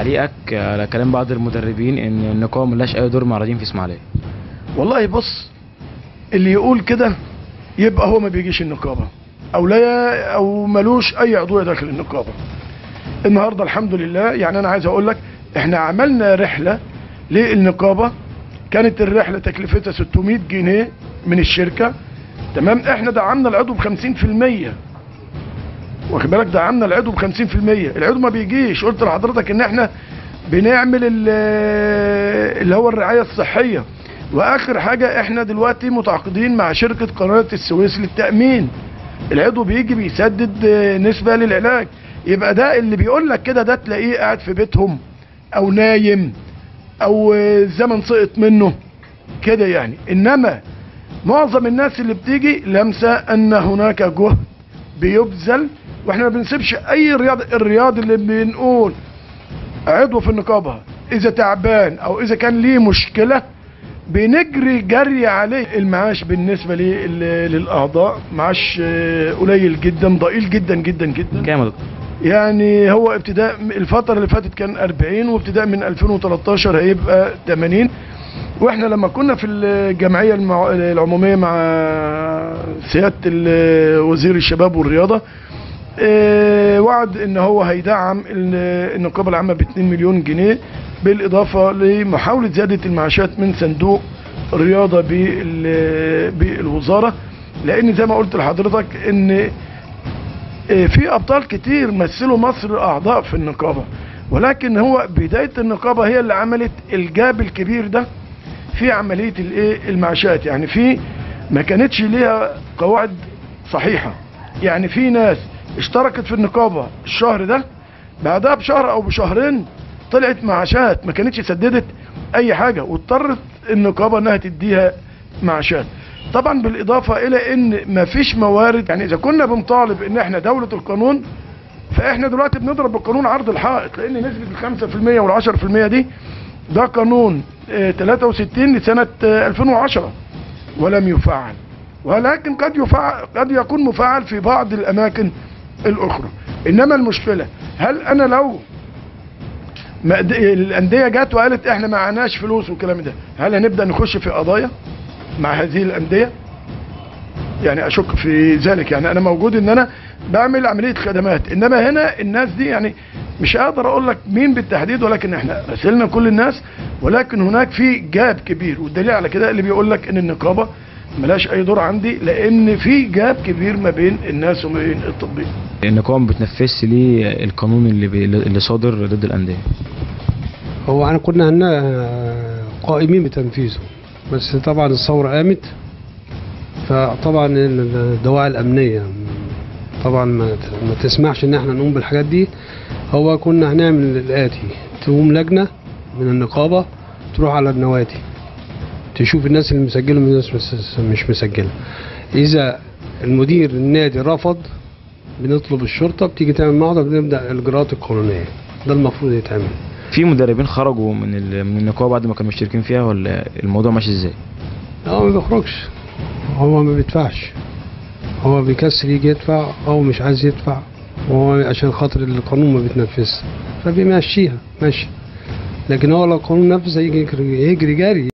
تعليقك على كلام بعض المدربين ان النقابه ملهاش اي دور مع الرياضيين في اسماعيليه؟ والله بص، اللي يقول كده يبقى هو ما بيجيش النقابه او ملوش اي عضويه داخل النقابه. النهارده الحمد لله، يعني انا عايز اقول لك احنا عملنا رحله للنقابه، كانت الرحله تكلفتها 600 جنيه من الشركه، تمام. احنا دعمنا العضو ب 50%، واخد بالك، دعمنا العضو ب 50%. العضو ما بيجيش. قلت لحضرتك ان احنا بنعمل اللي هو الرعايه الصحيه. واخر حاجه احنا دلوقتي متعاقدين مع شركه قناه السويس للتامين. العضو بيجي بيسدد نسبه للعلاج. يبقى ده اللي بيقول لك كده ده تلاقيه قاعد في بيتهم او نايم او الزمن سقط منه كده يعني. انما معظم الناس اللي بتيجي لمسه ان هناك جهد بيبذل، واحنا ما بنسيبش اي الرياضي اللي بنقول عضو في النقابه اذا تعبان او اذا كان ليه مشكله بنجري جري عليه. المعاش بالنسبه للاعضاء معاش قليل جدا، ضئيل جدا جدا جدا. كام يا دكتور؟ يعني هو ابتداء الفتره اللي فاتت كان 40، وابتداء من 2013 هيبقى 80. واحنا لما كنا في الجمعيه العموميه مع سياده وزير الشباب والرياضه، وعد ان هو هيدعم النقابه العامه ب 2 مليون جنيه، بالاضافه لمحاوله زياده المعاشات من صندوق الرياضه بالوزاره. لان زي ما قلت لحضرتك ان في ابطال كتير مثلوا مصر اعضاء في النقابه، ولكن هو بدايه النقابه هي اللي عملت الجاب الكبير ده في عمليه المعاشات. يعني في ما كانتش ليها قواعد صحيحه. يعني في ناس اشتركت في النقابه الشهر ده، بعدها بشهر او بشهرين طلعت معاشات ما كانتش سددت اي حاجه، واضطرت النقابه انها تديها معاشات. طبعا بالاضافه الى ان ما فيش موارد. يعني اذا كنا بنطالب ان احنا دوله القانون، فاحنا دلوقتي بنضرب بالقانون عرض الحائط، لان نسبه ال5% وال10% دي ده قانون 63 لسنه 2010 ولم يفعل، ولكن قد يكون مفعل في بعض الاماكن الاخرى. انما المشكله، هل انا لو الانديه جت وقالت احنا ما معناش فلوس والكلام ده، هل هنبدا نخش في قضايا مع هذه الانديه؟ يعني اشك في ذلك. يعني انا موجود ان انا بعمل عمليه خدمات، انما هنا الناس دي يعني مش قادر اقول لك مين بالتحديد، ولكن احنا راسلنا كل الناس، ولكن هناك في جاب كبير. والدليل على كده اللي بيقول لك ان النقابه ملاش اي دور عندي، لان في جاب كبير ما بين الناس وما بين التطبيق. النقابه ما بتنفذش ليه القانون اللي صادر ضد الانديه؟ هو احنا كنا قائمين بتنفيذه، بس طبعا الثوره قامت، فطبعا الدواعي الامنيه طبعا ما تسمحش ان احنا نقوم بالحاجات دي. هو كنا هنعمل الاتي: تقوم لجنه من النقابه تروح على النوادي تشوف الناس اللي مسجله من الناس مش مسجله. اذا المدير النادي رفض بنطلب الشرطه بتيجي تعمل محضر، بنبدا الاجراءات القانونيه. ده المفروض يتعمل. في مدربين خرجوا من النقابه بعد ما كانوا مشتركين فيها، ولا الموضوع ماشي ازاي؟ لا ما بيخرجش، هو ما بيدفعش، هو بيكسل يجي يدفع او مش عايز يدفع، وهو عشان خاطر القانون ما بيتنفذش فبيمشيها ماشي. لكن هو لو القانون نفذ هيجي يجري جاري.